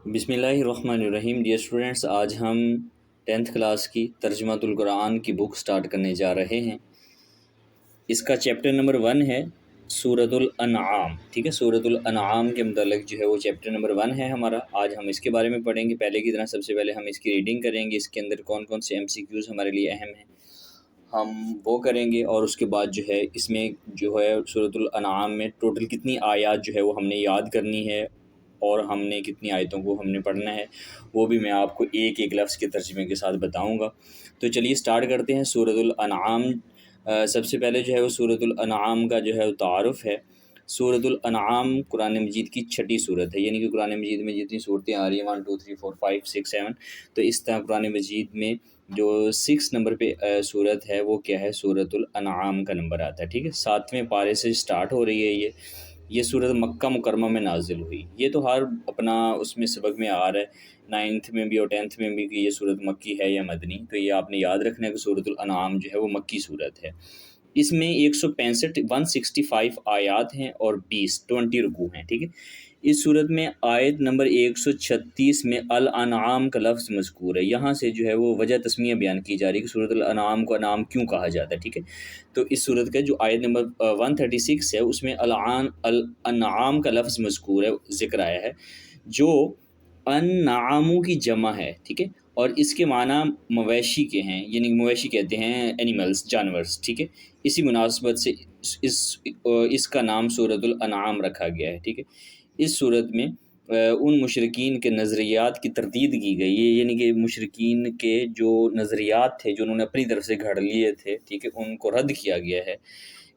بسم اللہ الرحمن الرحیم۔ ڈیئر اسٹوڈنٹس، آج ہم 10th کلاس کی ترجمۃ القرآن کی بک سٹارٹ کرنے جا رہے ہیں۔ اس کا چیپٹر نمبر 1 ہے سورۃ الانعام۔ ٹھیک ہے، سورۃ الانعام کے متعلق جو ہے وہ چیپٹر نمبر 1 ہے ہمارا۔ آج ہم اس کے بارے میں پڑھیں گے۔ پہلے کی طرح سب سے پہلے ہم اس کی ریڈنگ کریں گے، اس کے اندر کون کون سے MCQs ہمارے لیے اہم ہیں ہم وہ کریں گے، اور اس کے بعد جو ہے اس میں جو ہے سورۃ الانعام میں ٹوٹل کتنی آیات جو ہے وہ ہم نے یاد کرنی ہے، اور ہم نے کتنی آیتوں کو ہم نے پڑھنا ہے وہ بھی میں آپ کو ایک ایک لفظ کے ترجمے کے ساتھ بتاؤں گا۔ تو چلیے سٹارٹ کرتے ہیں سورۃ الانعام۔ سب سے پہلے جو ہے وہ سورۃ الانعام کا جو ہے وہ تعارف ہے۔ سورۃ الانعام قرآن مجید کی 6ٹھی صورت ہے، یعنی کہ قرآن مجید میں جتنی صورتیں آ رہی ہیں 1 2 3 4 5 6 7، تو اس طرح قرآن مجید میں جو 6 نمبر پہ صورت ہے وہ کیا ہے، سورۃ الانعام کا نمبر آتا ہے۔ ٹھیک ہے، 7ویں پارے سے سٹارٹ ہو رہی ہے یہ صورت مکہ مکرمہ میں نازل ہوئی۔ یہ تو ہر اپنا اس میں سبق میں آ رہا ہے، 9th میں بھی اور 10th میں بھی، کہ یہ صورت مکی ہے یا مدنی، تو یہ آپ نے یاد رکھنا ہے کہ سورۃ الانعام جو ہے وہ مکی صورت ہے۔ اس میں 165 آیات ہیں اور 20 رکوع ہیں۔ ٹھیک ہے، اس صورت میں آیت نمبر 136 میں الانعام کا لفظ مذکور ہے۔ یہاں سے جو ہے وہ وجہ تسمیہ بیان کی جا رہی ہے کہ سورۃ الانعام کو انعام کیوں کہا جاتا ہے۔ ٹھیک ہے، تو اس صورت کا جو آیت نمبر 136 ہے اس میں الانعام کا لفظ مذکور ہے، ذکر آیا ہے، جو انعاموں کی جمع ہے۔ ٹھیک ہے، اور اس کے معنی مویشی کے ہیں، یعنی مویشی کہتے ہیں اینیملز، جانورز۔ ٹھیک ہے، اسی مناسبت سے اس کا نام سورۃ الانعام رکھا گیا ہے۔ ٹھیک ہے، اس صورت میں ان مشرکین کے نظریات کی تردید کی گئی ہے، یعنی کہ مشرکین کے جو نظریات تھے جو انہوں نے اپنی طرف سے گھڑ لیے تھے، ٹھیک ہے، ان کو رد کیا گیا ہے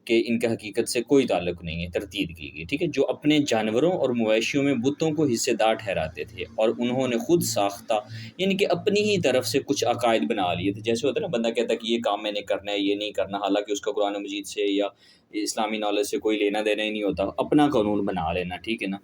کہ ان کا حقیقت سے کوئی تعلق نہیں ہے، تردید کی گئی۔ ٹھیک ہے، جو اپنے جانوروں اور مویشیوں میں بتوں کو حصے دار ٹھہراتے تھے، اور انہوں نے خود ساختہ، یعنی کہ اپنی ہی طرف سے کچھ عقائد بنا لیے تھے۔ جیسے ہوتا ہے نا، بندہ کہتا ہے کہ یہ کام میں نے کرنا ہے، یہ نہیں کرنا، حالانکہ اس کا قرآن مجید سے یا اسلامی نالج سے کوئی لینا دینا ہی نہیں ہوتا، اپنا قانون بنا لینا۔ ٹھیک ہے نا،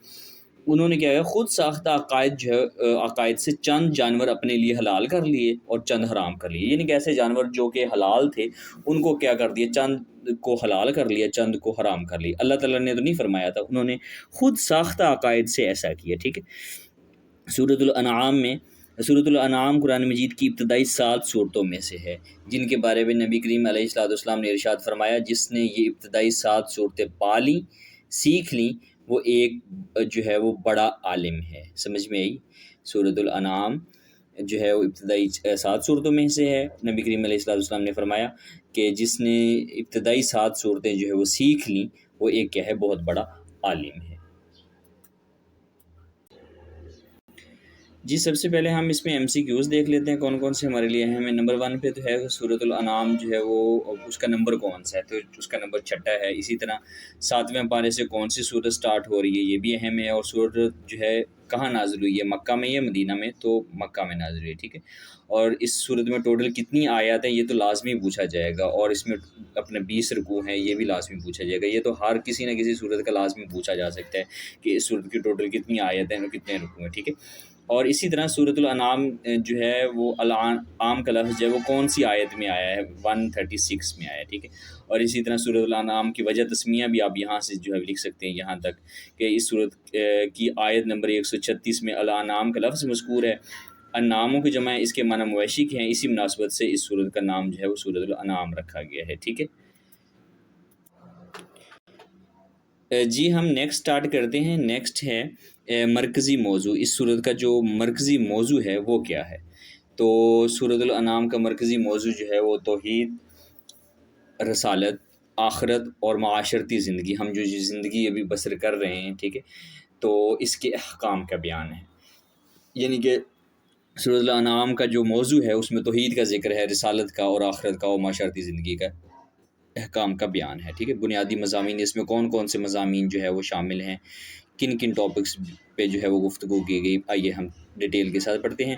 انہوں نے کیا ہے، خود ساختہ عقائد جو ہے، عقائد سے چند جانور اپنے لیے حلال کر لیے اور چند حرام کر لیے، یعنی کہ ایسے جانور جو کہ حلال تھے ان کو کیا کر دیا، چند کو حلال کر لیا، چند کو حرام کر لیا۔ اللہ تعالیٰ نے تو نہیں فرمایا تھا، انہوں نے خود ساختہ عقائد سے ایسا کیا۔ ٹھیک ہے، سورۃ الانعام قرآن مجید کی ابتدائی 7 صورتوں میں سے ہے، جن کے بارے میں نبی کریم علیہ السلام نے ارشاد فرمایا، جس نے یہ ابتدائی 7 صورتیں پا لیں، سیکھ لیں، وہ ایک جو ہے وہ بڑا عالم ہے۔ سمجھ میں آئی؟ سورۃ الانعام جو ہے وہ ابتدائی 7 صورتوں میں سے ہے۔ نبی کریم علیہ السلام نے فرمایا کہ جس نے ابتدائی 7 صورتیں جو ہے وہ سیکھ لیں، وہ ایک کیا ہے، بہت بڑا عالم ہے۔ جی، سب سے پہلے ہم اس میں MCQs دیکھ لیتے ہیں کون کون سے ہمارے لیے اہم ہیں۔ نمبر 1 پہ تو ہے سورۃ الانعام جو ہے وہ اس کا نمبر کون سا ہے، تو اس کا نمبر 6 ہے۔ اسی طرح 7ویں پارے سے کون سی صورت سٹارٹ ہو رہی ہے یہ بھی اہم ہے، اور صورت جو ہے کہاں نازل ہوئی ہے، مکہ میں یا مدینہ میں، تو مکہ میں نازل ہوئی ہے۔ ٹھیک ہے، اور اس صورت میں ٹوٹل کتنی آیات ہیں یہ تو لازمی پوچھا جائے گا، اور اس میں اپنے 20 رکوع ہیں یہ بھی لازمی پوچھا جائے گا۔ یہ تو ہر کسی نہ کسی صورت کا لازمی پوچھا جا سکتا ہے کہ اس صورت کی ٹوٹل کتنی آیات ہیں اور کتنے رکوع ہیں۔ ٹھیک ہے، اور اسی طرح سورۃ الانعام جو ہے وہ الانعام کا لفظ جو ہے وہ کون سی آیت میں آیا ہے، 136 میں آیا ہے۔ ٹھیک ہے، اور اسی طرح سورۃ الانعام کی وجہ تسمیہ بھی آپ یہاں سے جو ہے لکھ سکتے ہیں، یہاں تک کہ اس سورت کی آیت نمبر 136 میں الانعام کا لفظ مذکور ہے، انعاموں کی جمع اس کے معنی مویشی کے ہیں، اسی مناسبت سے اس سورت کا نام جو ہے وہ سورۃ الانعام رکھا گیا ہے۔ ٹھیک ہے جی، ہم نیکسٹ سٹارٹ کرتے ہیں۔ نیکسٹ ہے مرکزی موضوع۔ اس صورت کا جو مرکزی موضوع ہے وہ کیا ہے، تو سورۃ الانعام کا مرکزی موضوع جو ہے وہ توحید، رسالت، آخرت اور معاشرتی زندگی، ہم جو زندگی ابھی بسر کر رہے ہیں، ٹھیک ہے، تو اس کے احکام کا بیان ہے۔ یعنی کہ سورۃ الانعام کا جو موضوع ہے اس میں توحید کا ذکر ہے، رسالت کا اور آخرت کا اور معاشرتی زندگی کا احکام کا بیان ہے۔ ٹھیک ہے، بنیادی مضامین اس میں کون کون سے مضامین جو ہے وہ شامل ہیں، کن کن ٹاپکس پہ جو ہے وہ گفتگو کی گئی، آئیے ہم ڈیٹیل کے ساتھ پڑھتے ہیں۔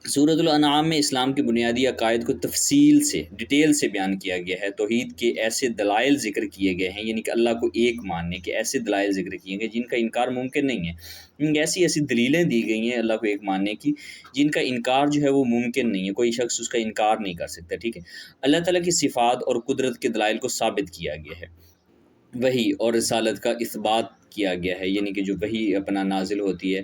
سورۃ الانعام میں اسلام کے بنیادی عقائد کو تفصیل سے، ڈیٹیل سے بیان کیا گیا ہے۔ توحید کے ایسے دلائل ذکر کیے گئے ہیں، یعنی کہ اللہ کو ایک ماننے کے ایسے دلائل ذکر کیے گئے جن کا انکار ممکن نہیں ہے۔ ایسی دلیلیں دی گئی ہیں اللہ کو ایک ماننے کی جن کا انکار جو ہے وہ ممکن نہیں ہے، کوئی شخص اس کا انکار نہیں کر سکتا۔ ٹھیک ہے، اللہ تعالیٰ کی صفات اور قدرت کے دلائل کو ثابت کیا گیا ہے۔ وحی اور رسالت کا اثبات کیا گیا ہے، یعنی کہ جو وحی اپنا نازل ہوتی ہے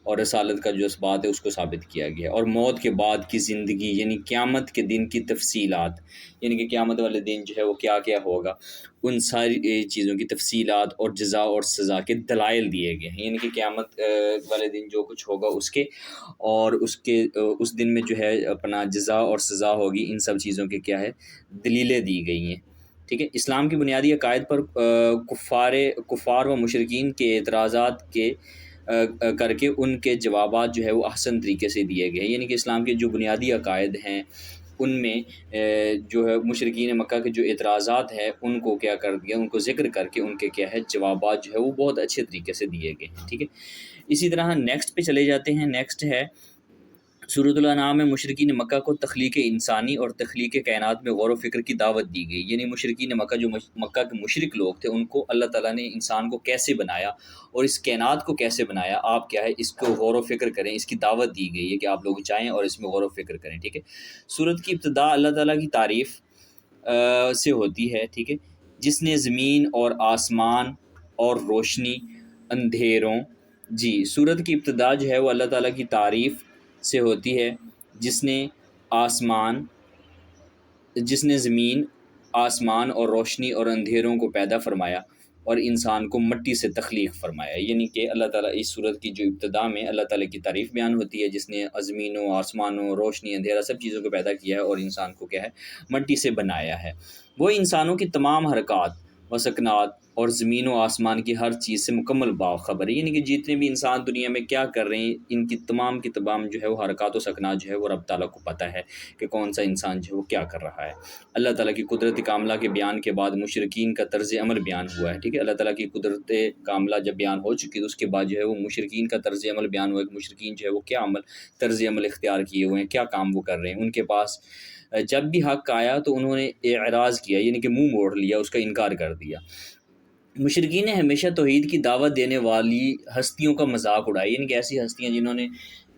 اور رسالت کا جو اثبات ہے اس کو ثابت کیا گیا ہے، اور موت کے بعد کی زندگی یعنی قیامت کے دن کی تفصیلات، یعنی کہ قیامت والے دن جو ہے وہ کیا کیا ہوگا، ان ساری چیزوں کی تفصیلات اور جزا اور سزا کے دلائل دیے گئے ہیں، یعنی کہ قیامت والے دن جو کچھ ہوگا اس کے، اور اس دن میں جو ہے اپنا جزا اور سزا ہوگی، ان سب چیزوں کے کیا ہے دلیلیں دی گئی ہیں، ٹھیک ہے۔ اسلام کی بنیادی عقائد پر کفار و مشرکین کے اعتراضات کے کر کے ان کے جوابات جو ہے وہ احسن طریقے سے دیے گئے ہیں، یعنی کہ اسلام کے جو بنیادی عقائد ہیں ان میں جو ہے مشرکین مکہ کے جو اعتراضات ہیں ان کو کیا کر دیا، ان کو ذکر کر کے ان کے کیا ہے جوابات جو ہے وہ بہت اچھے طریقے سے دیے گئے ہیں، ٹھیک ہے۔ اسی طرح نیکسٹ پہ چلے جاتے ہیں۔ نیکسٹ ہے سورۃ الانعام میں مشرکین مکہ کو تخلیق انسانی اور تخلیق کائنات میں غور و فکر کی دعوت دی گئی، یعنی مشرکین مکہ جو مکہ کے مشرک لوگ تھے ان کو اللہ تعالیٰ نے انسان کو کیسے بنایا اور اس کائنات کو کیسے بنایا، آپ کیا ہے اس کو غور و فکر کریں، اس کی دعوت دی گئی ہے کہ آپ لوگ جائیں اور اس میں غور و فکر کریں، ٹھیک ہے۔ سورت کی ابتدا اللہ تعالیٰ کی تعریف سے ہوتی ہے، ٹھیک ہے، جس نے زمین اور آسمان اور روشنی اندھیروں، جی سورت کی ابتدا جو ہے وہ اللہ تعالیٰ کی تعریف سے ہوتی ہے، جس نے زمین، آسمان اور روشنی اور اندھیروں کو پیدا فرمایا اور انسان کو مٹی سے تخلیق فرمایا، یعنی کہ اللہ تعالیٰ اس صورت کی جو ابتدا میں اللہ تعالیٰ کی تعریف بیان ہوتی ہے، جس نے زمینوں، آسمانوں، روشنی، اندھیرا سب چیزوں کو پیدا کیا ہے اور انسان کو کیا ہے مٹی سے بنایا ہے۔ وہ انسانوں کی تمام حرکات و سکنات اور زمین و آسمان کی ہر چیز سے مکمل باخبر ہے، یعنی کہ جتنے بھی انسان دنیا میں کیا کر رہے ہیں ان کی تمام جو ہے وہ حرکات و سکنات جو ہے وہ رب تعالیٰ کو پتہ ہے کہ کون سا انسان جو ہے وہ کیا کر رہا ہے۔ اللہ تعالیٰ کی قدرت کاملہ کے بیان کے بعد مشرکین کا طرز عمل بیان ہوا ہے، ٹھیک ہے۔ اللہ تعالیٰ کی قدرت کاملہ جب بیان ہو چکی تو اس کے بعد جو ہے وہ مشرکین کا طرز عمل بیان ہوا ہے کہ مشرکین جو ہے وہ کیا طرز عمل اختیار کیے ہوئے ہیں، کیا کام وہ کر رہے ہیں۔ ان کے پاس جب بھی حق آیا تو انہوں نے اعراض کیا، یعنی کہ منہ موڑ لیا، اس کا انکار کر دیا۔ مشرکین نے ہمیشہ توحید کی دعوت دینے والی ہستیوں کا مذاق اڑایا، یعنی کہ ایسی ہستیاں جنہوں نے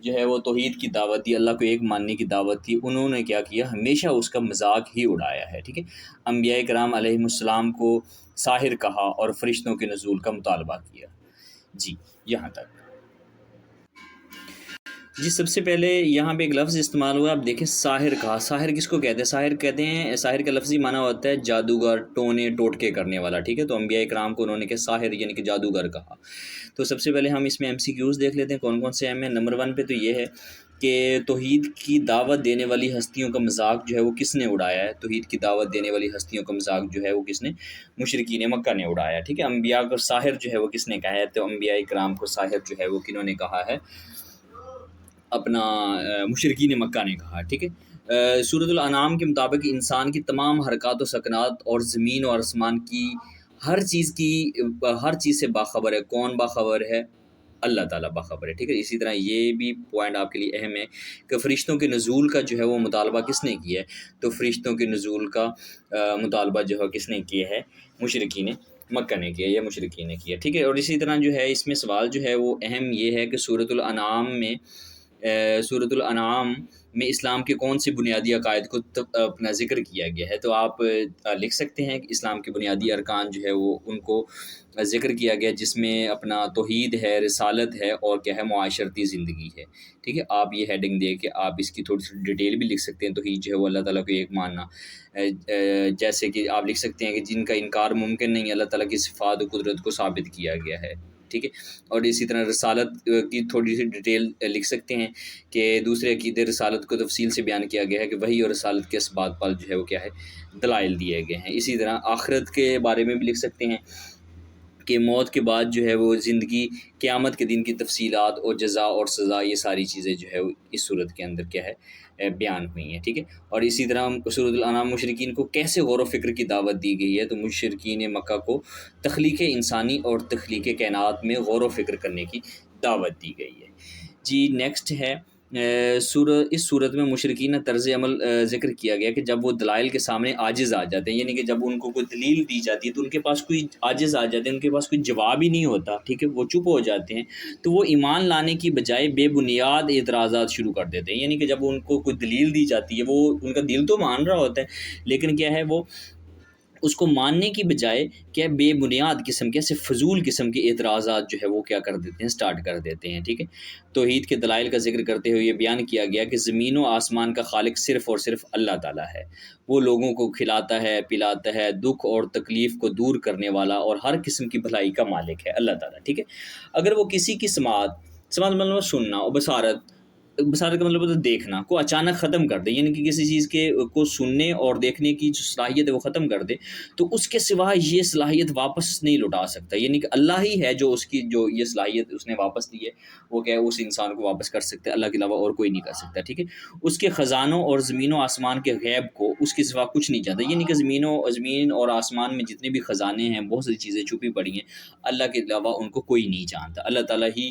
جو ہے وہ توحید کی دعوت دی، اللہ کو ایک ماننے کی دعوت دی، انہوں نے کیا کیا، ہمیشہ اس کا مذاق ہی اڑایا ہے، ٹھیک ہے۔ انبیاء کرام علیہ السلام کو ساحر کہا اور فرشتوں کے نزول کا مطالبہ کیا، جی یہاں تک۔ جی سب سے پہلے یہاں پہ ایک لفظ استعمال ہوا، آپ دیکھیں ساحر کہا، ساحر کس کو کہتے ہیں؟ ساحر کہتے ہیں، ساحر کا لفظی معنی ہوتا ہے جادوگر، ٹونے ٹوٹکے کرنے والا، ٹھیک ہے۔ تو انبیاء کرام کو انہوں نے کہا ساحر یعنی کہ جادوگر کہا۔ تو سب سے پہلے ہم اس میں MCQs دیکھ لیتے ہیں کون کون سے اہم ہیں۔ نمبر 1 پہ تو یہ ہے کہ توحید کی دعوت دینے والی ہستیوں کا مذاق جو ہے وہ کس نے اڑایا ہے؟ توحید کی دعوت دینے والی ہستیوں کا مذاق جو ہے وہ کس نے؟ مشرکین مکہ نے اڑایا، ٹھیک ہے۔ انبیاء کو ساحر جو ہے وہ کس نے کہا ہے؟ تو انبیاء کرام کو ساحر جو ہے وہ کنہوں نے کہا ہے؟ اپنا مشرکین مکہ نے کہا، ٹھیک ہے۔ سورۃ الانعام کے مطابق انسان کی تمام حرکات و سکنات اور زمین و آسمان کی ہر چیز سے باخبر ہے۔ کون باخبر ہے؟ اللہ تعالیٰ باخبر ہے، ٹھیک ہے۔ اسی طرح یہ بھی پوائنٹ آپ کے لیے اہم ہے کہ فرشتوں کے نزول کا جو ہے وہ مطالبہ کس نے کیا ہے؟ تو فرشتوں کے نزول کا مطالبہ جو ہے کس نے کیا ہے؟ مشرکین مکہ نے کیا یا مشرکین نے کیا، ٹھیک ہے۔ اور اسی طرح جو ہے اس میں سوال جو ہے وہ اہم یہ ہے کہ سورۃ الانعام میں اسلام کے کون سے بنیادی عقائد کو اپنا ذکر کیا گیا ہے؟ تو آپ لکھ سکتے ہیں کہ اسلام کے بنیادی ارکان جو ہے وہ ان کو ذکر کیا گیا، جس میں اپنا توحید ہے، رسالت ہے اور کیا ہے معاشرتی زندگی ہے، ٹھیک ہے۔ آپ یہ ہیڈنگ دے کے آپ اس کی تھوڑی سی ڈیٹیل بھی لکھ سکتے ہیں۔ توحید جو ہے وہ اللہ تعالیٰ کو ایک ماننا، جیسے کہ آپ لکھ سکتے ہیں کہ جن کا انکار ممکن نہیں، اللہ تعالیٰ کی صفات و قدرت کو ثابت کیا گیا ہے، ٹھیک ہے۔ اور اسی طرح رسالت کی تھوڑی سی ڈیٹیل لکھ سکتے ہیں کہ دوسرے عقیدے رسالت کو تفصیل سے بیان کیا گیا ہے کہ وحی اور رسالت کے اسبات پر جو ہے وہ کیا ہے دلائل دیے گئے ہیں۔ اسی طرح آخرت کے بارے میں بھی لکھ سکتے ہیں کہ موت کے بعد جو ہے وہ زندگی، قیامت کے دن کی تفصیلات اور جزا اور سزا، یہ ساری چیزیں جو ہے اس صورت کے اندر کیا ہے بیان ہوئی ہیں، ٹھیک ہے۔ اور اسی طرح سورۃ الانعام مشرکین کو کیسے غور و فکر کی دعوت دی گئی ہے؟ تو مشرکین مکہ کو تخلیق انسانی اور تخلیق کائنات میں غور و فکر کرنے کی دعوت دی گئی ہے۔ جی نیکسٹ ہے اس صورت میں مشرکین طرز عمل ذکر کیا گیا کہ جب وہ دلائل کے سامنے عاجز آ جاتے ہیں، یعنی کہ جب ان کو کوئی دلیل دی جاتی ہے تو ان کے پاس کوئی عاجز آ جاتے ہیں، ان کے پاس کوئی جواب ہی نہیں ہوتا، ٹھیک ہے، وہ چپ ہو جاتے ہیں، تو وہ ایمان لانے کی بجائے بے بنیاد اعتراضات شروع کر دیتے ہیں، یعنی کہ جب ان کو کوئی دلیل دی جاتی ہے وہ ان کا دل تو مان رہا ہوتا ہے لیکن کیا ہے وہ اس کو ماننے کی بجائے کیا بے بنیاد قسم کے ایسے فضول قسم کے اعتراضات جو ہے وہ کیا کر دیتے ہیں، سٹارٹ کر دیتے ہیں، ٹھیک ہے۔ توحید کے دلائل کا ذکر کرتے ہوئے یہ بیان کیا گیا کہ زمین و آسمان کا خالق صرف اور صرف اللہ تعالیٰ ہے، وہ لوگوں کو کھلاتا ہے، پلاتا ہے، دکھ اور تکلیف کو دور کرنے والا اور ہر قسم کی بھلائی کا مالک ہے اللہ تعالیٰ، ٹھیک ہے۔ اگر وہ کسی کی سماعت مطلب سننا اور بصارت کا مطلب ہوتا ہے دیکھنا کو اچانک ختم کر دے، یعنی کہ کسی چیز کے کو سننے اور دیکھنے کی جو صلاحیت ہے وہ ختم کر دے، تو اس کے سوا یہ صلاحیت واپس نہیں لوٹا سکتا، یعنی کہ اللہ ہی ہے جو اس کی جو یہ صلاحیت اس نے واپس دی ہے، وہ کیا ہے اس انسان کو واپس کر سکتا ہے، اللہ کے علاوہ اور کوئی نہیں کر سکتا، ٹھیک ہے۔ اس کے خزانوں اور زمین و آسمان کے غیب کو اس کے سوا کچھ نہیں جانتا، یعنی کہ زمین اور آسمان میں جتنے بھی خزانے ہیں، بہت ساری چیزیں چھپی پڑی ہیں، اللہ کے علاوہ ان کو کوئی نہیں جانتا، اللہ تعالیٰ ہی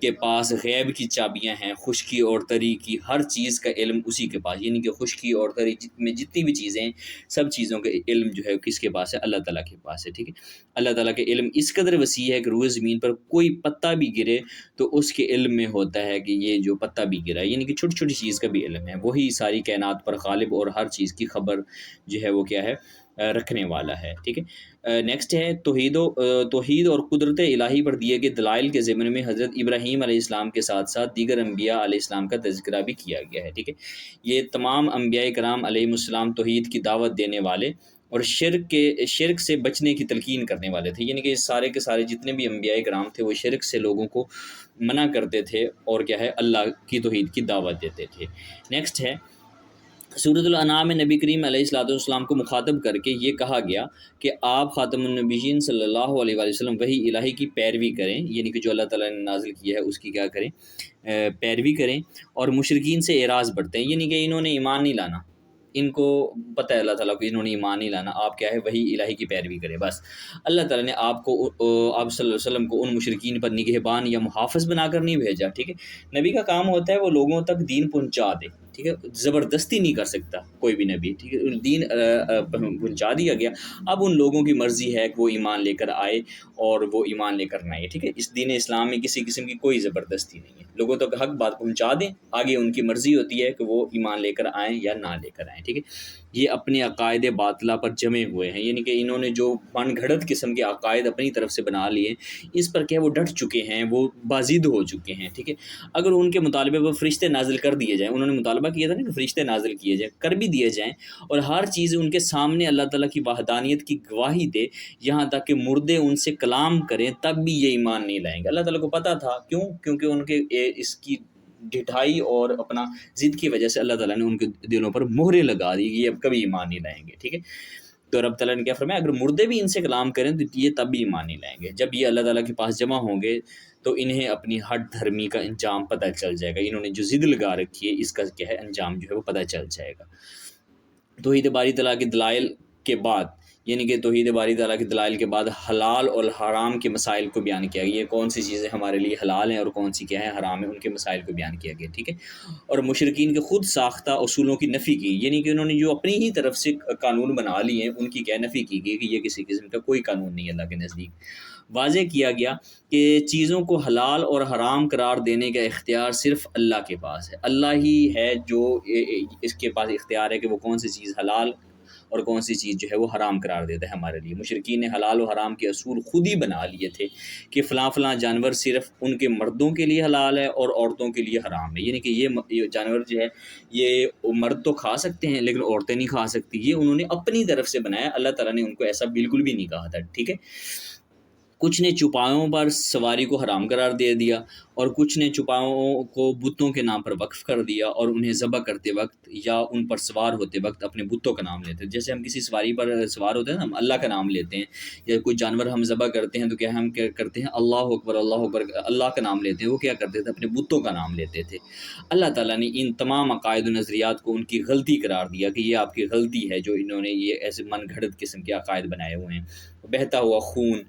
کے پاس غیب کی چابیاں ہیں، خشکی اور تری کی ہر چیز کا علم اسی کے پاس، یعنی کہ خشکی اور تری میں جتنی بھی چیزیں ہیں، سب چیزوں کا علم جو ہے کس کے پاس ہے، اللہ تعالیٰ کے پاس ہے، ٹھیک ہے۔ اللہ تعالیٰ کے علم اس قدر وسیع ہے کہ روئے زمین پر کوئی پتہ بھی گرے تو اس کے علم میں ہوتا ہے کہ یہ جو پتہ بھی گرا ہے، یعنی کہ چھوٹی چھوٹی چیز کا بھی علم ہے، وہی ساری کائنات پر غالب اور ہر چیز کی خبر جو ہے وہ کیا ہے، رکھنے والا ہے، ٹھیک ہے۔ نیکسٹ ہے توحید اور قدرت الہی پر دیے گئے دلائل کے ضمن میں حضرت ابراہیم علیہ السلام کے ساتھ ساتھ دیگر انبیاء علیہ السلام کا تذکرہ بھی کیا گیا ہے، ٹھیک ہے۔ یہ تمام انبیاء کرام علیہ السلام توحید کی دعوت دینے والے اور شرک سے بچنے کی تلقین کرنے والے تھے، یعنی کہ سارے کے سارے جتنے بھی انبیاء کرام تھے وہ شرک سے لوگوں کو منع کرتے تھے اور کیا ہے اللہ کی توحید کی دعوت دیتے تھے۔ نیکسٹ ہے سورۃ الانعام میں نبی کریم علیہ الصلوۃ والسلام کو مخاطب کر کے یہ کہا گیا کہ آپ خاتم النبیین صلی اللہ علیہ وآلہ وسلم وحی الہی کی پیروی کریں، یعنی کہ جو اللہ تعالیٰ نے نازل کیا ہے اس کی کیا کریں، پیروی کریں، اور مشرکین سے اعراض برتیں، یعنی کہ انہوں نے ایمان نہیں لانا، ان کو پتہ ہے اللہ تعالیٰ کو انہوں نے ایمان نہیں لانا، آپ کیا ہے وہی الہی کی پیروی کریں بس۔ اللہ تعالیٰ نے آپ صلی اللہ علیہ وسلم کو ان مشرکین پر نگہبان یا محافظ بنا کر نہیں بھیجا، ٹھیک ہے۔ نبی کا کام ہوتا ہے وہ لوگوں تک دین پہنچا دے، ٹھیک ہے، زبردستی نہیں کر سکتا کوئی بھی نبی، ٹھیک ہے، دین پہنچا دیا گیا، اب ان لوگوں کی مرضی ہے کہ وہ ایمان لے کر آئے اور وہ ایمان لے کر نہ آئے، ٹھیک ہے۔ اس دین اسلام میں کسی قسم کی کوئی زبردستی نہیں ہے، لوگوں تک حق بات پہنچا دیں، آگے ان کی مرضی ہوتی ہے کہ وہ ایمان لے کر آئیں یا نہ لے کر آئیں، ٹھیک ہے۔ یہ اپنے عقائد باطلہ پر جمے ہوئے ہیں، یعنی کہ انہوں نے جو من گھڑت قسم کے عقائد اپنی طرف سے بنا لیے، اس پر کیا وہ ڈٹ چکے ہیں، وہ بازید ہو چکے ہیں، ٹھیک ہے۔ اگر ان کے مطالبے پر فرشتے نازل کر دیے جائیں، انہوں نے مطالبہ کیا تھا نا کہ فرشتے نازل کیے جائیں، کر بھی دیے جائیں، اور ہر چیز ان کے سامنے اللہ تعالیٰ کی وحدانیت کی گواہی دے، یہاں تک کہ مردے ان سے کلام کریں، تب بھی یہ ایمان نہیں لائیں گے۔ اللہ تعالیٰ کو پتہ تھا، کیونکہ ان کے اس کی ڈھٹائی اور اپنا ضد کی وجہ سے اللہ تعالیٰ نے ان کے دلوں پر مہرے لگا دی کہ یہ اب کبھی ایمان نہیں لائیں گے، ٹھیک ہے۔ تو رب تعالیٰ نے کیا فرمایا، اگر مردے بھی ان سے کلام کریں تو یہ تب بھی ایمان نہیں لائیں گے، جب یہ اللہ تعالیٰ کے پاس جمع ہوں گے تو انہیں اپنی ہٹ دھرمی کا انجام پتہ چل جائے گا، انہوں نے جو ضد لگا رکھی ہے اس کا کیا ہے انجام جو ہے وہ پتہ چل جائے گا۔ توحید باری تعالیٰ کے دلائل کے بعد، یعنی کہ توحید باری تعالیٰ کے دلائل کے بعد حلال اور حرام کے مسائل کو بیان کیا گیا، یہ کون سی چیزیں ہمارے لیے حلال ہیں اور کون سی کیا ہے حرام ہیں، ان کے مسائل کو بیان کیا گیا، ٹھیک ہے۔ اور مشرکین کے خود ساختہ اصولوں کی نفی کی، یعنی کہ انہوں نے جو اپنی ہی طرف سے قانون بنا لیے ہیں ان کی کیا نفی کی گئی کہ یہ کسی قسم کا کوئی قانون نہیں اللہ کے نزدیک۔ واضح کیا گیا کہ چیزوں کو حلال اور حرام قرار دینے کا اختیار صرف اللہ کے پاس ہے، اللہ ہی ہے جو اس کے پاس اختیار ہے کہ وہ کون سی چیز حلال اور کون سی چیز جو ہے وہ حرام قرار دیتا ہے ہمارے لیے۔ مشرکین نے حلال و حرام کے اصول خود ہی بنا لیے تھے کہ فلاں فلاں جانور صرف ان کے مردوں کے لیے حلال ہے اور عورتوں کے لیے حرام ہے، یعنی کہ یہ جانور جو ہے یہ مرد تو کھا سکتے ہیں لیکن عورتیں نہیں کھا سکتی، یہ انہوں نے اپنی طرف سے بنایا، اللہ تعالیٰ نے ان کو ایسا بالکل بھی نہیں کہا تھا، ٹھیک ہے۔ کچھ نے چوپایوں پر سواری کو حرام قرار دے دیا اور کچھ نے چوپایوں کو بتوں کے نام پر وقف کر دیا اور انہیں ذبح کرتے وقت یا ان پر سوار ہوتے وقت اپنے بتوں کا نام لیتے ہیں، جیسے ہم کسی سواری پر سوار ہوتے ہیں نا، ہم اللہ کا نام لیتے ہیں، یا کوئی جانور ہم ذبح کرتے ہیں تو کیا ہم کیا کرتے ہیں، اللہ اکبر اللہ اکبر، اللہ کا نام لیتے ہیں، وہ کیا کرتے تھے اپنے بتوں کا نام لیتے تھے۔ اللہ تعالیٰ نے ان تمام عقائد و نظریات کو ان کی غلطی قرار دیا کہ یہ آپ کی غلطی ہے جو انہوں نے یہ ایسے من گھڑت قسم کے عقائد بنائے ہوئے ہیں۔ بہتا ہوا خون،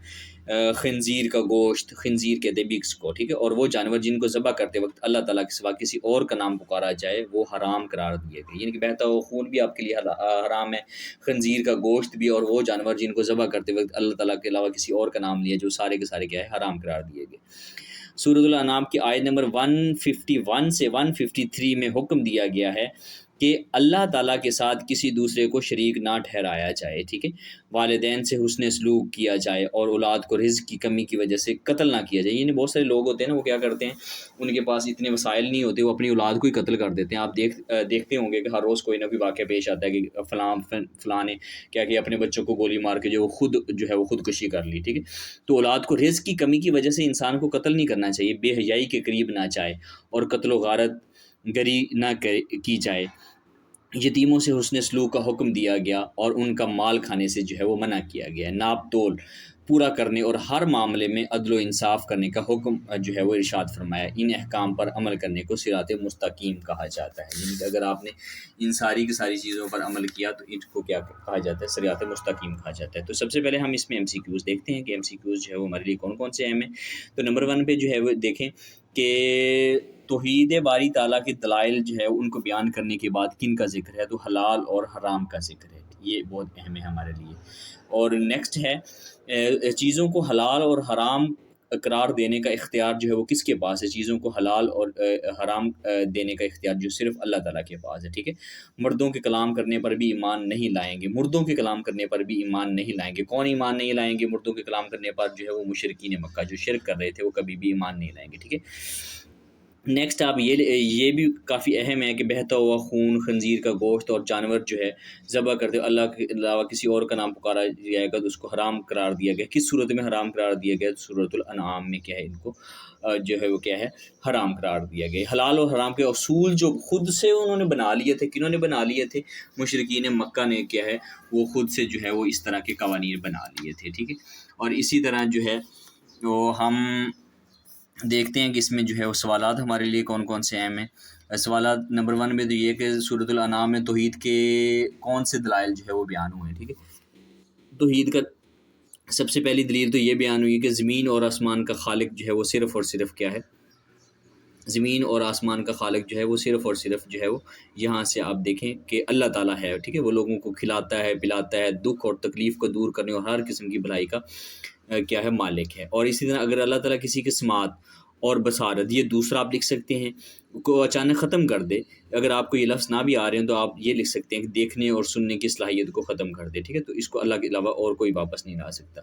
خنزیر کا گوشت، خنزیر کہتے ہیں بگس کو، ٹھیک ہے، اور وہ جانور جن کو ذبح کرتے وقت اللہ تعالیٰ کے سوا کسی اور کا نام پکارا جائے وہ حرام قرار دیے گئے، یعنی کہ بہتا ہوا خون بھی آپ کے لیے حرام ہے، خنزیر کا گوشت بھی، اور وہ جانور جن کو ذبح کرتے وقت اللہ تعالیٰ کے علاوہ کسی اور کا نام لیا جو سارے کے سارے کیا ہے حرام قرار دیے گئے۔ سورۃ الانعام کی آیت نمبر 151 سے 153 میں حکم دیا گیا ہے کہ اللہ تعالیٰ کے ساتھ کسی دوسرے کو شریک نہ ٹھہرایا جائے، ٹھیک ہے، والدین سے حسن سلوک کیا جائے، اور اولاد کو رزق کی کمی کی وجہ سے قتل نہ کیا جائے۔ یعنی بہت سارے لوگ ہوتے ہیں نا، وہ کیا کرتے ہیں، ان کے پاس اتنے وسائل نہیں ہوتے، وہ اپنی اولاد کو ہی قتل کر دیتے ہیں۔ آپ دیکھتے ہوں گے کہ ہر روز کوئی نہ کوئی واقعہ پیش آتا ہے کہ فلاں نے کیا کہ اپنے بچوں کو گولی مار کے جو وہ خودکشی کر لی، ٹھیک ہے۔ تو اولاد کو رزق کی کمی کی وجہ سے انسان کو قتل نہیں کرنا چاہیے، بے حیائی کے قریب نہ جائے، اور قتل و غارت گری نہ کی جائے۔ یتیموں سے حسن سلوک کا حکم دیا گیا، اور ان کا مال کھانے سے وہ منع کیا گیا۔ ناپ تول پورا کرنے اور ہر معاملے میں عدل و انصاف کرنے کا حکم وہ ارشاد فرمایا۔ ان احکام پر عمل کرنے کو صراط مستقیم کہا جاتا ہے۔ یعنی کہ اگر آپ نے ان ساری کی ساری چیزوں پر عمل کیا تو ان کو کیا کہا جاتا ہے، صراط مستقیم کہا جاتا ہے۔ تو سب سے پہلے ہم اس میں ایم سی کیوز دیکھتے ہیں کہ ایم سی کیوز وہ ہمارے لیے کون کون سے اہم ہیں۔ تو نمبر 1 پہ وہ دیکھیں کہ توحید باری تعالیٰ کے دلائل ان کو بیان کرنے کے بعد کن کا ذکر ہے، تو حلال اور حرام کا ذکر ہے۔ یہ بہت اہم ہے ہمارے لیے۔ اور نیکسٹ ہے چیزوں کو حلال اور حرام قرار دینے کا اختیار وہ کس کے پاس ہے۔ چیزوں کو حلال اور حرام دینے کا اختیار صرف اللہ تعالیٰ کے پاس ہے، ٹھیک ہے۔ مردوں کے کلام کرنے پر بھی ایمان نہیں لائیں گے، مردوں کے کلام کرنے پر بھی ایمان نہیں لائیں گے۔ کون ایمان نہیں لائیں گے مردوں کے کلام کرنے پر؟ وہ مشرکین مکہ جو شرک کر رہے تھے، وہ کبھی بھی ایمان نہیں لائیں گے، ٹھیک ہے۔ نیکسٹ آپ یہ بھی کافی اہم ہے کہ بہتا ہوا خون، خنزیر کا گوشت اور جانور ذبح کرتے اللہ کے علاوہ کسی اور کا نام پکارا جائے گا تو اس کو حرام قرار دیا گیا۔ کس صورت میں حرام قرار دیا گیا؟ سورۃ الانعام میں کیا ہے، ان کو وہ کیا ہے، حرام قرار دیا گیا۔ حلال اور حرام کے اصول جو خود سے انہوں نے بنا لیے تھے، کنہوں نے بنا لیے تھے؟ مشرکین مکہ نے کیا ہے، وہ خود سے وہ اس طرح کے قوانین بنا لیے تھے، ٹھیک ہے۔ اور اسی طرح وہ ہم دیکھتے ہیں کہ اس میں وہ سوالات ہمارے لیے کون کون سے اہم ہیں۔ سوالات نمبر 1 میں تو یہ کہ سورۃ الانعام میں توحید کے کون سے دلائل وہ بیان ہوئے ہیں، ٹھیک ہے۔ توحید کا سب سے پہلی دلیل تو یہ بیان ہوئی کہ زمین اور آسمان کا خالق وہ صرف اور صرف کیا ہے، زمین اور آسمان کا خالق وہ صرف اور صرف وہ یہاں سے آپ دیکھیں کہ اللہ تعالیٰ ہے، ٹھیک ہے۔ وہ لوگوں کو کھلاتا ہے، پلاتا ہے، دکھ اور تکلیف کو دور کرنے اور ہر قسم کی بھلائی کا کیا ہے، مالک ہے۔ اور اسی طرح اگر اللہ تعالیٰ کسی کی سماعت اور بصارت، یہ دوسرا آپ لکھ سکتے ہیں، کو اچانک ختم کر دے، اگر آپ کو یہ لفظ نہ بھی آ رہے ہیں تو آپ یہ لکھ سکتے ہیں کہ دیکھنے اور سننے کی صلاحیت کو ختم کر دے، ٹھیک ہے۔ تو اس کو اللہ کے علاوہ اور کوئی واپس نہیں لا سکتا۔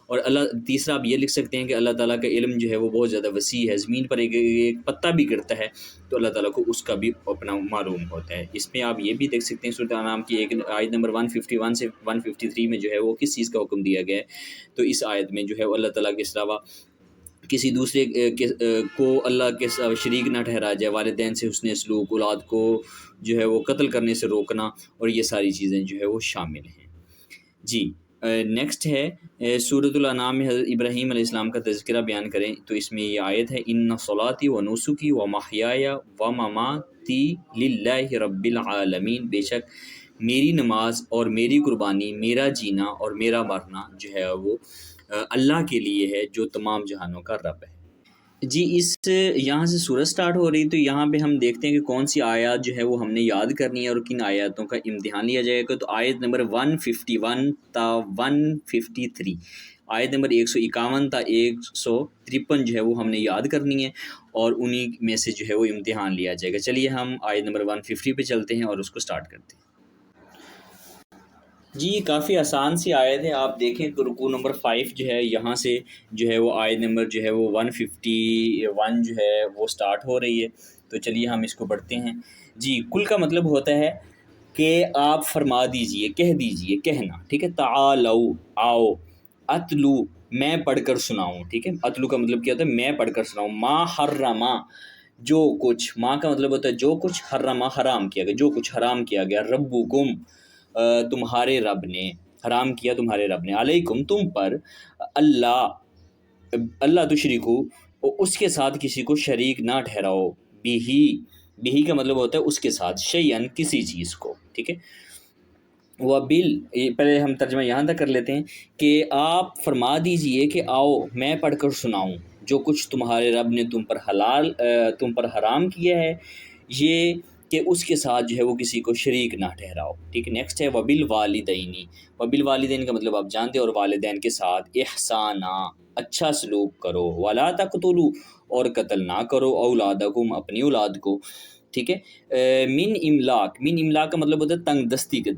اور تیسرا آپ یہ لکھ سکتے ہیں کہ اللہ تعالیٰ کا علم وہ بہت زیادہ وسیع ہے، زمین پر ایک پتا بھی گرتا ہے تو اللہ تعالیٰ کو اس کا بھی اپنا معلوم ہوتا ہے۔ اس میں آپ یہ بھی دیکھ سکتے ہیں سورۃ الانعام کی ایک آیت نمبر 151 سے 153 میں وہ کس چیز کا حکم دیا گیا ہے۔ تو اس آیت میں اللہ تعالیٰ کے علاوہ کسی دوسرے کو اللہ کے شریک نہ ٹھہرایا جائے، والدین سے حسن سلوک، اولاد کو وہ قتل کرنے سے روکنا، اور یہ ساری چیزیں وہ شامل ہیں۔ جی نیکسٹ ہے سورۃ الانعام میں حضرت ابراہیم علیہ السلام کا تذکرہ بیان کریں تو اس میں یہ آیت ہے، ان صلاتی و نسکی و محیای و مماتی للہ رب العالمین، بے شک میری نماز اور میری قربانی، میرا جینا اور میرا مرنا وہ اللہ کے لیے ہے جو تمام جہانوں کا رب ہے۔ جی یہاں سے سورج سٹارٹ ہو رہی، تو یہاں پہ ہم دیکھتے ہیں کہ کون سی آیات وہ ہم نے یاد کرنی ہے اور کن آیاتوں کا امتحان لیا جائے گا۔ تو آیت نمبر 151 تا 153، آیت نمبر 151 تا 153 وہ ہم نے یاد کرنی ہے، اور انہی میں سے وہ امتحان لیا جائے گا۔ چلیے ہم آیت نمبر 150 پہ چلتے ہیں اور اس کو سٹارٹ کرتے ہیں۔ جی کافی آسان سی آیت ہے، آپ دیکھیں تو رکوع نمبر 5 یہاں سے وہ آیت نمبر وہ 151 وہ سٹارٹ ہو رہی ہے۔ تو چلیے ہم اس کو پڑھتے ہیں۔ جی کل کا مطلب ہوتا ہے کہ آپ فرما دیجئے، کہہ دیجئے، کہنا، ٹھیک ہے۔ تعالو آؤ، اتلو میں پڑھ کر سناؤں، ٹھیک ہے۔ اتلو کا مطلب کیا ہوتا ہے؟ میں پڑھ کر سناؤں۔ ما حرما، جو کچھ، ماں کا مطلب ہوتا ہے جو کچھ، حرما حرام کیا گیا، جو کچھ حرام کیا گیا، ربکم تمہارے رب نے، حرام کیا تمہارے رب نے، علیکم تم پر، اللہ تشرکو، اس کے ساتھ کسی کو شریک نہ ٹھہراؤ، بھی کا مطلب ہوتا ہے اس کے ساتھ، شیئن کسی چیز کو، ٹھیک ہے۔ پہلے ہم ترجمہ یہاں تک کر لیتے ہیں کہ آپ فرما دیجئے کہ آؤ میں پڑھ کر سناؤں جو کچھ تمہارے رب نے تم پر حرام کیا ہے، یہ کہ اس کے ساتھ وہ کسی کو شریک نہ ٹھہراؤ، ٹھیک ہے۔ نیکسٹ ہے وبالوالدین، وبالوالدین کا مطلب آپ جانتے ہیں، اور والدین کے ساتھ احسانا، اچھا سلوک کرو، ولا تقتلوا، اور قتل نہ کرو، اولادکم، اپنی اولاد کو، ٹھیک ہے. من املاک کا مطلب ہوتا ہے تنگ دستی کے،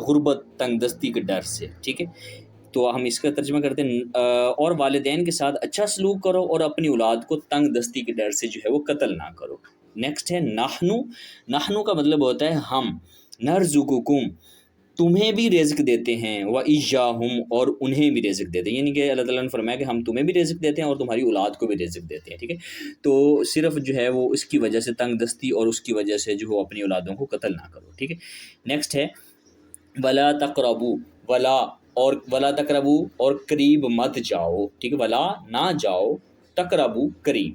غربت تنگ دستی کے ڈر سے. ٹھیک ہے، تو ہم اس کا ترجمہ کرتے ہیں اور والدین کے ساتھ اچھا سلوک کرو اور اپنی اولاد کو تنگ دستی کے ڈر سے جو ہے وہ قتل نہ کرو. نیکسٹ ہے نحنو. نحنو کا مطلب ہوتا ہے ہم. نرزقکم، تمہیں بھی رزق دیتے ہیں، وَإِيَّاهُمْ، اور انہیں بھی رزق دیتے ہیں. یعنی کہ اللہ تعالیٰ نے فرمایا کہ ہم تمہیں بھی رزق دیتے ہیں اور تمہاری اولاد کو بھی رزق دیتے ہیں. ٹھیک ہے، تو صرف جو ہے وہ اس کی وجہ سے تنگ دستی اور اس کی وجہ سے جو ہو اپنی اولادوں کو قتل نہ کرو. ٹھیک ہے، نیکسٹ ہے ولا تقربو. ولا تقربو، اور قریب مت جاؤ. ٹھیک ہے، ولا نہ جاؤ، تقربو قریب،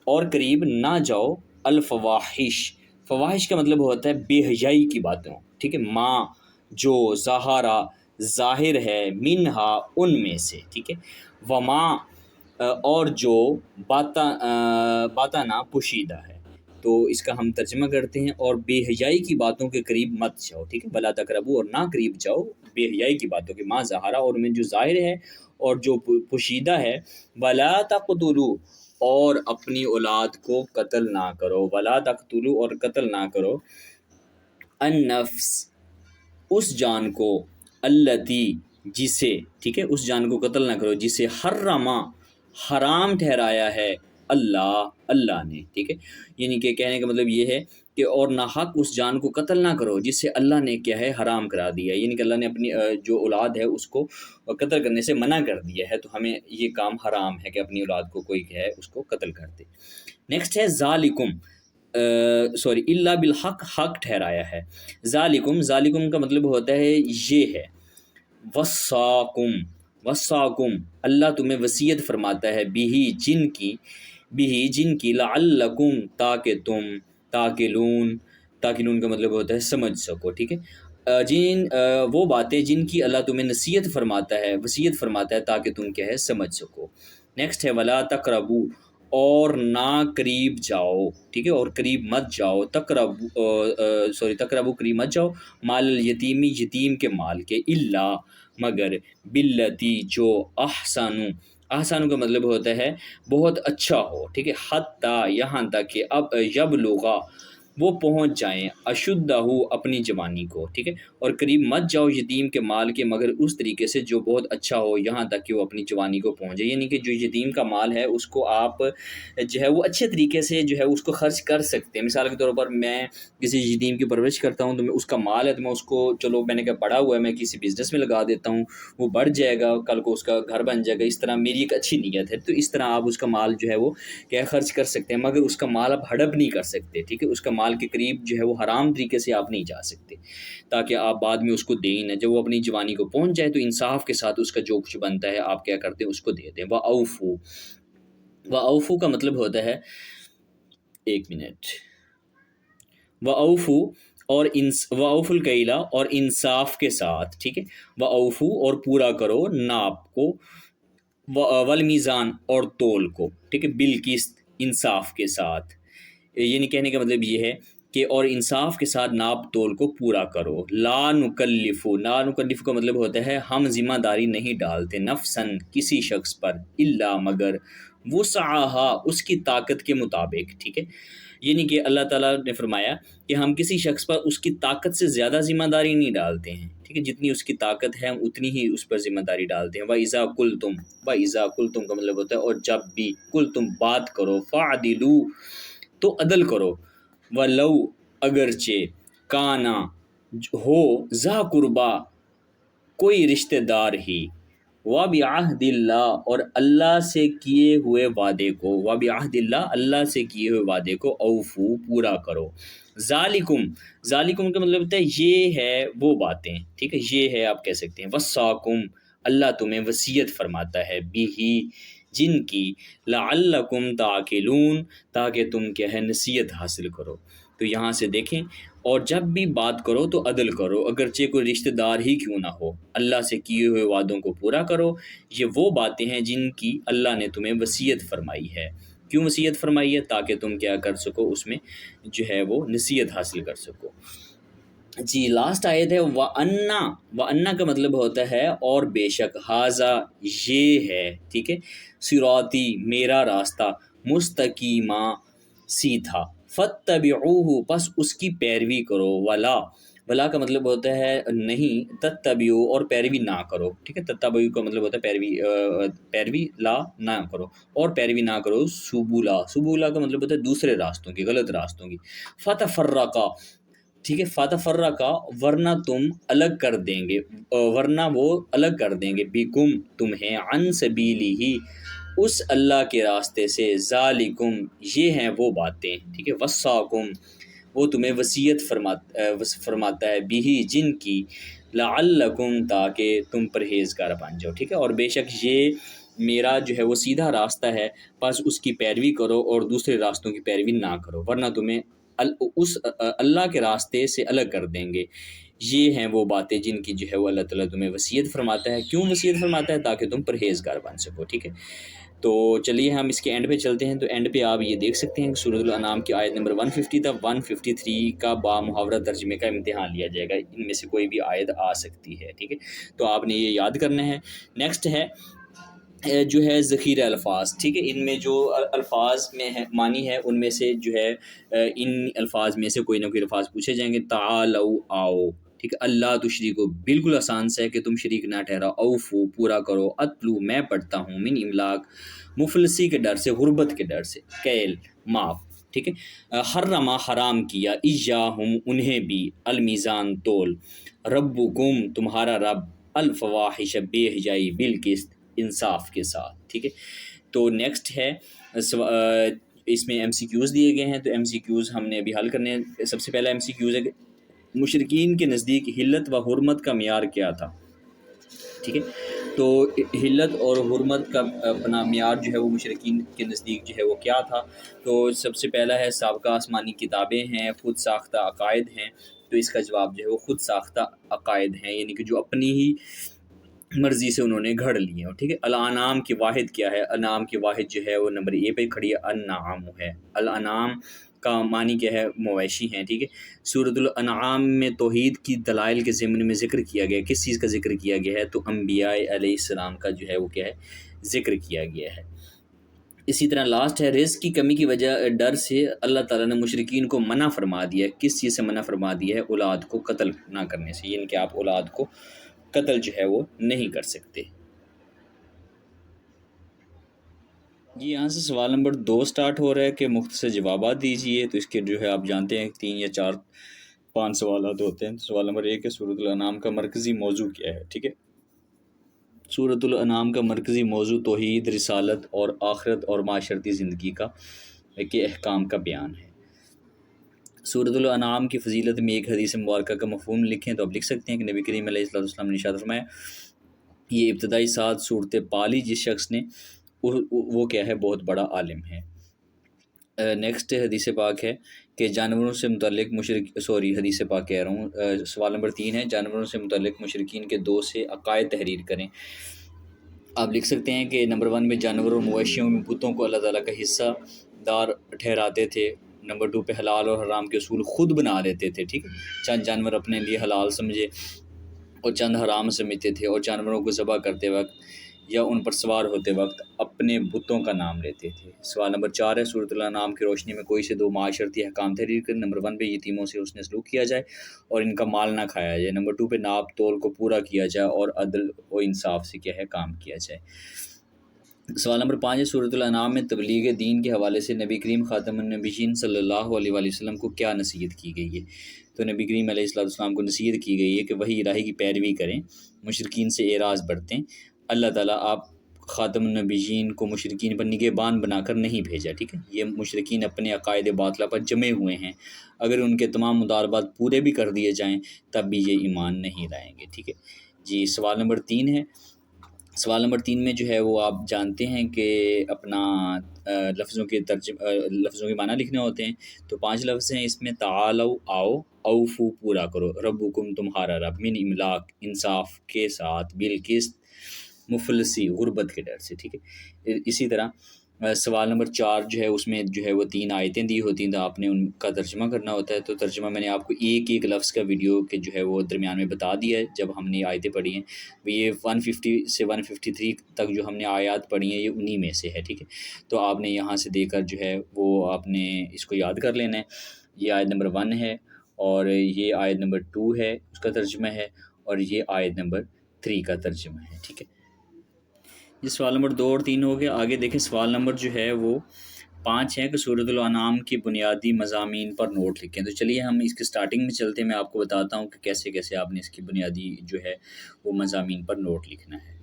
اور قریب نہ جاؤ. الفواحش. فواحش کا مطلب ہوتا ہے بے حیائی کی باتوں. ٹھیک ہے، ماں جو ظاہرہ ظاہر ہے، منہا ان میں سے. ٹھیک ہے، وما اور جو باتانا پوشیدہ ہے. تو اس کا ہم ترجمہ کرتے ہیں اور بے حیائی کی باتوں کے قریب مت جاؤ. ٹھیک ہے، بلا تقربو، اور نہ قریب جاؤ بے حیائی کی باتوں کے. ماں ظاہرہ، اور میں جو ظاہر ہے اور جو پوشیدہ ہے. ولا تقتلوا، اور اپنی اولاد کو قتل نہ کرو. ولا تقتلوا، اور قتل نہ کرو. النفس، اس جان کو. التی، جسے. ٹھیک ہے، اس جان کو قتل نہ کرو جسے حرما، حرام ٹھہرایا ہے اللہ نے. ٹھیک ہے، یعنی کہ کہنے کا مطلب یہ ہے کہ اور نہ حق اس جان کو قتل نہ کرو جسے اللہ نے کیا ہے حرام کرا دیا. یعنی کہ اللہ نے اپنی جو اولاد ہے اس کو قتل کرنے سے منع کر دیا ہے، تو ہمیں یہ کام حرام ہے کہ اپنی اولاد کو کوئی کیا ہے اس کو قتل کر دے. نیکسٹ ہے ذالکم. اللہ بالحق، حق ٹھہرایا ہے. ذالکم کا مطلب ہوتا ہے یہ ہے. وصاکم، اللہ تمہیں وصیت فرماتا ہے. جن کی لعلکم، تاکہ تم. تاکلون کا مطلب ہوتا ہے سمجھ سکو. ٹھیک ہے، وہ باتیں جن کی اللہ تمہیں نصیحت فرماتا ہے، وصیت فرماتا ہے تاکہ تم کیا ہے سمجھ سکو. نیکسٹ ہے ولا تقربو، اور نہ قریب جاؤ. ٹھیک ہے، اور قریب مت جاؤ. تقربو قریب مت جاؤ. مال الیتیمی، یتیم کے مال کے. الا، مگر. باللتی، جو. احسانو کا مطلب ہوتا ہے بہت اچھا ہو. ٹھیک ہے، حتی، یہاں تک کہ اب یبلغا، وہ پہنچ جائیں. اشدہ، اپنی جوانی کو. ٹھیک ہے، اور قریب مت جاؤ یتیم کے مال کے مگر اس طریقے سے جو بہت اچھا ہو، یہاں تک کہ وہ اپنی جوانی کو پہنچے. یعنی کہ جو یتیم کا مال ہے اس کو آپ جو ہے وہ اچھے طریقے سے جو ہے اس کو خرچ کر سکتے ہیں. مثال کے طور پر میں کسی یتیم کی پرورش کرتا ہوں تو میں اس کا مال ہے تو میں اس کو، چلو میں نے کہا پڑھا ہوا ہے، میں کسی بزنس میں لگا دیتا ہوں، وہ بڑھ جائے گا، کل کو اس کا گھر بن جائے گا. اس طرح میری ایک اچھی نیت ہے، تو اس طرح آپ اس کا مال جو ہے وہ کیا خرچ کر سکتے ہیں، مگر اس کا مال آپ ہڑپ نہیں کر سکتے. ٹھیک ہے، اس کا مال کے قریب جو ہے وہ حرام طریقے سے آپ نہیں جا سکتے، تاکہ آپ بعد میں اس کو دیں نہ. جب وہ اپنی جوانی کو پہنچ جائے تو انصاف کے ساتھ اس کا جو کچھ بنتا ہے آپ کیا کرتے ہیں اس کو دے دیں. وَأَوْفُوا کا مطلب ہوتا ہے، ایک منٹ. وَأَوْفُوا، اور وَأَوْفُوا الْكَيْلَ، اور انصاف کے ساتھ. ٹھیک ہے، وَأَوْفُوا، اور پورا کرو ناپ کو. والمیزان، اور تول کو. ٹھیک ہے، بالقسط، انصاف کے ساتھ. یعنی کہنے کا مطلب یہ ہے کہ اور انصاف کے ساتھ ناپ تول کو پورا کرو. لا نکلف کا مطلب ہوتا ہے ہم ذمہ داری نہیں ڈالتے. نفسن، کسی شخص پر. الا، مگر. وسعہا، اس کی طاقت کے مطابق. ٹھیک ہے، یعنی کہ اللہ تعالیٰ نے فرمایا کہ ہم کسی شخص پر اس کی طاقت سے زیادہ ذمہ داری نہیں ڈالتے ہیں. ٹھیک ہے، جتنی اس کی طاقت ہے ہم اتنی ہی اس پر ذمہ داری ڈالتے ہیں. وَإِذَا قُلْتُمْ کا مطلب ہوتا ہے اور جب بھی. قُلْتُم، بات کرو. فَعْدِلُوا، تو عدل کرو. وَلَوْ، اگرچہ. کانا، ہو. ذا قربا، کوئی رشتہ دار ہی. وَبِعَهْدِ اللَّهِ، اور اللہ سے کیے ہوئے وعدے کو. وَبِعَهْدِ اللَّهِ، اللہ سے کیے ہوئے وعدے کو. اوفو، پورا کرو. ذالکم کا مطلب ہوتا ہے یہ ہے وہ باتیں. ٹھیک ہے، یہ ہے آپ کہہ سکتے ہیں. وصاکم، اللہ تمہیں وصیت فرماتا ہے. بھی، جن کی. لعلکم تعقلون، تاکہ تم کیا ہے نصیحت حاصل کرو. تو یہاں سے دیکھیں، اور جب بھی بات کرو تو عدل کرو، اگرچہ کوئی رشتہ دار ہی کیوں نہ ہو. اللہ سے کیے ہوئے وعدوں کو پورا کرو. یہ وہ باتیں ہیں جن کی اللہ نے تمہیں وصیت فرمائی ہے. کیوں وصیت فرمائی ہے؟ تاکہ تم کیا کر سکو، اس میں جو ہے وہ نصیحت حاصل کر سکو. جی، لاسٹ آیت ہے وَأَنَّا کا مطلب ہوتا ہے اور بے شک. ہاذا، یہ ہے. ٹھیک ہے، صراطی، میرا راستہ. مستقیما، سیدھا. فَاتَّبِعُوهُ پس اس کی پیروی کرو، ولا کا مطلب ہوتا ہے نہیں، تتبعو اور پیروی نہ کرو، ٹھیک ہے، تتبعو کا مطلب ہوتا ہے پیروی لا نہ کرو، اور پیروی نہ کرو سبولا کا مطلب ہوتا ہے دوسرے راستوں کی، غلط راستوں کی، فتفرقا، ٹھیک ہے، فتفرقا ورنہ تم الگ کر دیں گے، ورنہ وہ الگ کر دیں گے، بکم تمہیں، عن سبیلی اس اللہ کے راستے سے، ذالکم یہ ہیں وہ باتیں، ٹھیک ہے، وصاکم وہ تمہیں وصیت فرماتا ہے، بھی جن کی، لعلکم تاکہ تم پرہیزگار بن جاؤ، ٹھیک ہے، اور بے شک یہ میرا جو ہے وہ سیدھا راستہ ہے، بس اس کی پیروی کرو اور دوسرے راستوں کی پیروی نہ کرو، ورنہ تمہیں اس اللہ کے راستے سے الگ کر دیں گے۔ یہ ہیں وہ باتیں جن کی جو ہے وہ اللہ تعالیٰ تمہیں وصیت فرماتا ہے، کیوں وصیت فرماتا ہے؟ تاکہ تم پرہیزگار بن سکو، ٹھیک ہے۔ تو چلیے ہم اس کے اینڈ پہ چلتے ہیں، تو اینڈ پہ آپ یہ دیکھ سکتے ہیں کہ سورۃ الانعام کی آیت نمبر 150 تا 153 کا با محاورہ ترجمے کا امتحان لیا جائے گا، ان میں سے کوئی بھی آیت آ سکتی ہے، ٹھیک ہے، تو آپ نے یہ یاد کرنا ہے۔ نیکسٹ ہے جو ہے ذخیرہ الفاظ، ٹھیک ہے، ان میں جو الفاظ میں ہے معنی ہے، ان میں سے جو ہے ان الفاظ میں سے کوئی نہ کوئی الفاظ پوچھے جائیں گے۔ تعالو آؤ، ٹھیک ہے، اللہ تشریکو بالکل آسان سے ہے کہ تم شریک نہ ٹھہراؤ، اوفو پورا کرو، اتلو میں پڑھتا ہوں، من املاک مفلسی کے ڈر سے، غربت کے ڈر سے، کیل معاف، ٹھیک ہے، حرما حرام کیا، ایاہم انہیں بھی، المیزان تول، ربکم تمہارا رب، الفواحش بے حجائی، بالقسط انصاف کے ساتھ، ٹھیک ہے۔ تو نیکسٹ ہے اس میں ایم سی کیوز دیے گئے ہیں، تو ایم سی کیوز ہم نے ابھی حل کرنے ہیں۔ سب سے پہلا ایم سی کیوز ہے کہ مشرکین کے نزدیک حلت و حرمت کا معیار کیا تھا، ٹھیک ہے، تو حلت اور حرمت کا اپنا معیار جو ہے وہ مشرکین کے نزدیک جو ہے وہ کیا تھا؟ تو سب سے پہلا ہے سابقہ آسمانی کتابیں ہیں، خود ساختہ عقائد ہیں، تو اس کا جواب جو ہے وہ خود ساختہ عقائد ہیں، یعنی کہ جو اپنی ہی مرضی سے انہوں نے گھڑ لیے، ٹھیک ہے۔ الانعام کی واحد کیا ہے؟ انعام کی واحد جو ہے وہ نمبر اے پہ کھڑی ہے، النعام ہے۔ الانعام کا معنی کیا ہے؟ مویشی ہیں، ٹھیک ہے۔ سورۃ الانعام میں توحید کی دلائل کے ضمن میں ذکر کیا گیا، کس چیز کا ذکر کیا گیا ہے؟ تو انبیاء علیہ السلام کا جو ہے وہ کیا ہے؟ ذکر کیا گیا ہے۔ اسی طرح لاسٹ ہے رزق کی کمی کی وجہ ڈر سے اللہ تعالیٰ نے مشرکین کو منع فرما دیا ہے، کس چیز سے منع فرما دیا ہے؟ اولاد کو قتل نہ کرنے سے، یعنی کہ آپ اولاد کو قتل جو ہے وہ نہیں کر سکتے۔ جی یہاں سے سوال نمبر 2 سٹارٹ ہو رہا ہے کہ مختصر جوابات دیجیے، تو اس کے جو ہے آپ جانتے ہیں 3 یا 4 5 سوالات ہوتے ہیں۔ سوال نمبر 1 ہے سورۃ الانعام کا مرکزی موضوع کیا ہے، ٹھیک ہے۔ سورۃ الانعام کا مرکزی موضوع توحید، رسالت اور آخرت اور معاشرتی زندگی کے احکام کا بیان ہے۔ سورۃ الانعام کی فضیلت میں ایک حدیث مبارکہ کا مفہوم لکھیں، تو آپ لکھ سکتے ہیں کہ نبی کریم علیہ السلام نے ارشاد فرمایا، یہ ابتدائی 7 صورتیں پالی جس شخص نے، وہ کیا ہے؟ بہت بڑا عالم ہے۔ نیکسٹ حدیث پاک ہے کہ جانوروں سے متعلق حدیث پاک کہہ رہا ہوں، سوال نمبر 3 ہے جانوروں سے متعلق مشرکین کے 2 سے عقائد تحریر کریں۔ آپ لکھ سکتے ہیں کہ نمبر 1 میں جانوروں اور مویشیوں میں بتوں کو اللہ تعالیٰ کا حصہ دار ٹھہراتے تھے، نمبر 2 پہ حلال اور حرام کے اصول خود بنا لیتے تھے، ٹھیک ہے، چند جانور اپنے لیے حلال سمجھے اور چند حرام سمجھتے تھے، اور جانوروں کو ذبح کرتے وقت یا ان پر سوار ہوتے وقت اپنے بتوں کا نام لیتے تھے۔ سوال نمبر 4 ہے سورۃ الانعام کی روشنی میں کوئی سے 2 معاشرتی احکام تحریر کریں۔ نمبر 1 پہ یتیموں سے حسن سلوک کیا جائے اور ان کا مال نہ کھایا جائے۔ نمبر 2 پہ ناپ تول کو پورا کیا جائے اور عدل و انصاف سے کیا ہے؟ کام کیا جائے۔ سوال نمبر 5 ہے سورۃ الانعام میں تبلیغ دین کے حوالے سے نبی کریم خاتم النبیین صلی اللہ علیہ وآلہ وسلم کو کیا نصیحت کی گئی ہے؟ تو نبی کریم علیہ السلام کو نصیحت کی گئی ہے کہ وحی الہی کی پیروی کریں، مشرکین سے اعراض برتیں۔ اللہ تعالیٰ آپ خاتم النبیین کو مشرکین پر نگہبان بنا کر نہیں بھیجا، ٹھیک ہے، یہ مشرکین اپنے عقائد باطلہ پر جمے ہوئے ہیں، اگر ان کے تمام مطالبات پورے بھی کر دیے جائیں تب بھی یہ ایمان نہیں لائیں گے، ٹھیک ہے جی۔ سوال نمبر 3 ہے، سوال نمبر 3 میں جو ہے وہ آپ جانتے ہیں کہ اپنا لفظوں کے معنی لکھنے ہوتے ہیں، تو 5 لفظ ہیں اس میں، تعالو آؤ، اوفو پورا کرو، ربکم تمہارا رب، من املاک انصاف کے ساتھ، بالقسط مفلسی غربت کے ڈر سے، ٹھیک ہے۔ اسی طرح سوال نمبر 4 جو ہے اس میں جو ہے وہ 3 آیتیں دی ہوتی ہیں، تو آپ نے ان کا ترجمہ کرنا ہوتا ہے۔ تو ترجمہ میں نے آپ کو ایک ایک لفظ کا ویڈیو کے جو ہے وہ درمیان میں بتا دیا ہے جب ہم نے آیتیں پڑھی ہیں۔ یہ 150 سے 153 تک جو ہم نے آیات پڑھی ہیں یہ انہی میں سے ہے، ٹھیک ہے۔ تو آپ نے یہاں سے دے کر جو ہے وہ آپ نے اس کو یاد کر لینا ہے۔ یہ آیت نمبر 1 ہے، اور یہ آیت نمبر 2 ہے، اس کا ترجمہ ہے، اور یہ آیت نمبر 3 کا ترجمہ ہے، ٹھیک ہے۔ یہ سوال نمبر 2 اور 3 ہو گیا۔ آگے دیکھیں سوال نمبر جو ہے وہ 5 ہے کہ سورۃ الانعام کی بنیادی مضامین پر نوٹ لکھیں۔ تو چلیے ہم اس کی سٹارٹنگ میں چلتے ہیں، میں آپ کو بتاتا ہوں کہ کیسے کیسے آپ نے اس کی بنیادی جو ہے وہ مضامین پر نوٹ لکھنا ہے۔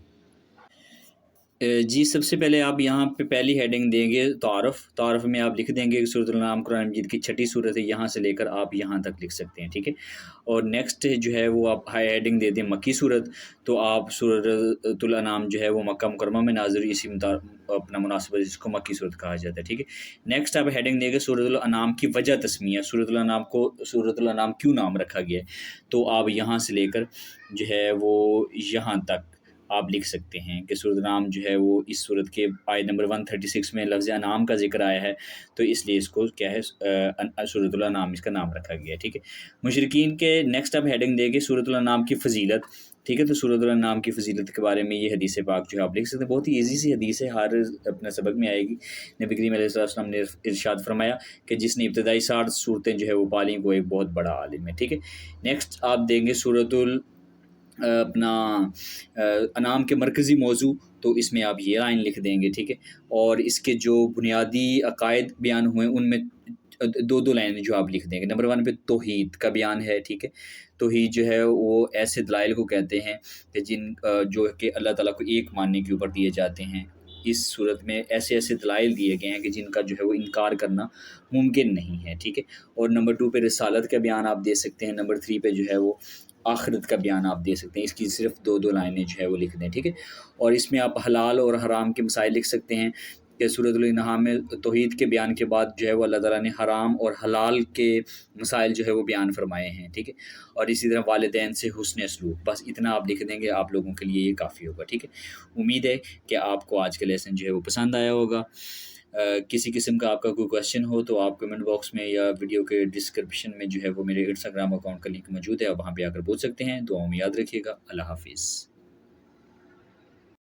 جی سب سے پہلے آپ یہاں پہ پہلی ہیڈنگ دیں گے تعارف میں آپ لکھ دیں گے کہ سورۃ الانعام قرآن مجید کی 6ٹھی سورت ہے، یہاں سے لے کر آپ یہاں تک لکھ سکتے ہیں، ٹھیک ہے۔ اور نیکسٹ جو ہے وہ آپ ہیڈنگ دے دیں مکی صورت، تو آپ سورۃ الانعام جو ہے وہ مکہ مکرمہ میں نازل ہوئی، اسی اپنا مناسبت جس کو مکی صورت کہا جاتا ہے، ٹھیک ہے۔ نیکسٹ آپ ہیڈنگ دیں گے سورۃ الانعام کی وجہ تسمیہ، سورۃ الانعام کو سورۃ الانعام کیوں نام رکھا گیا ہے، تو آپ یہاں سے لے کر جو ہے وہ یہاں تک آپ لکھ سکتے ہیں کہ سورۃ الانعام جو ہے وہ اس صورت کے آیت نمبر 136 میں لفظ انعام کا ذکر آیا ہے، تو اس لیے اس کو کیا ہے سورۃ الانعام اس کا نام رکھا گیا ہے، ٹھیک ہے۔ مشرکین کے نیکسٹ آپ ہیڈنگ دیں گے سورۃ الانعام کی فضیلت، ٹھیک ہے۔ تو سورۃ الانعام کی فضیلت کے بارے میں یہ حدیث پاک جو ہے آپ لکھ سکتے ہیں، بہت ہی ایزی سی حدیث ہے، ہر اپنے سبق میں آئے گی۔ نبی کریم علیہ السلام نے ارشاد فرمایا کہ جس نے ابتدائی 60 صورتیں جو ہے وہ پالیں وہ ایک بہت بڑا عالم ہے، ٹھیک ہے۔ نیکسٹ آپ دیں گے سورۃ اپنا انعام کے مرکزی موضوع، تو اس میں آپ یہ لائن لکھ دیں گے، ٹھیک ہے۔ اور اس کے جو بنیادی عقائد بیان ہوئے ان میں دو لائنیں جو آپ لکھ دیں گے۔ نمبر 1 پہ توحید کا بیان ہے، ٹھیک ہے۔ توحید جو ہے وہ ایسے دلائل کو کہتے ہیں کہ جن جو کہ اللہ تعالیٰ کو ایک ماننے کے اوپر دیے جاتے ہیں۔ اس صورت میں ایسے دلائل دیے گئے ہیں کہ جن کا جو ہے وہ انکار کرنا ممکن نہیں ہے، ٹھیک ہے۔ اور نمبر 2 پہ رسالت کا بیان آپ دے سکتے ہیں۔ نمبر 3 پہ جو ہے وہ آخرت کا بیان آپ دے سکتے ہیں، اس کی صرف دو لائنیں جو ہے وہ لکھ دیں، ٹھیک ہے۔ اور اس میں آپ حلال اور حرام کے مسائل لکھ سکتے ہیں کہ سورۃ الانعام میں توحید کے بیان کے بعد جو ہے وہ اللہ تعالیٰ نے حرام اور حلال کے مسائل جو ہے وہ بیان فرمائے ہیں، ٹھیک ہے۔ اور اسی طرح والدین سے حسن سلوک، بس اتنا آپ لکھ دیں گے، آپ لوگوں کے لیے یہ کافی ہوگا، ٹھیک ہے۔ امید ہے کہ آپ کو آج کا لیسن جو ہے وہ پسند آیا ہوگا۔ کسی قسم کا آپ کا کوئی کویشچن ہو تو آپ کمنٹ باکس میں یا ویڈیو کے ڈسکرپشن میں جو ہے وہ میرے انسٹاگرام اکاؤنٹ کا لنک موجود ہے، آپ وہاں پہ آ کر پوچھ سکتے ہیں۔ دعاؤں میں یاد رکھیے گا۔ اللہ حافظ۔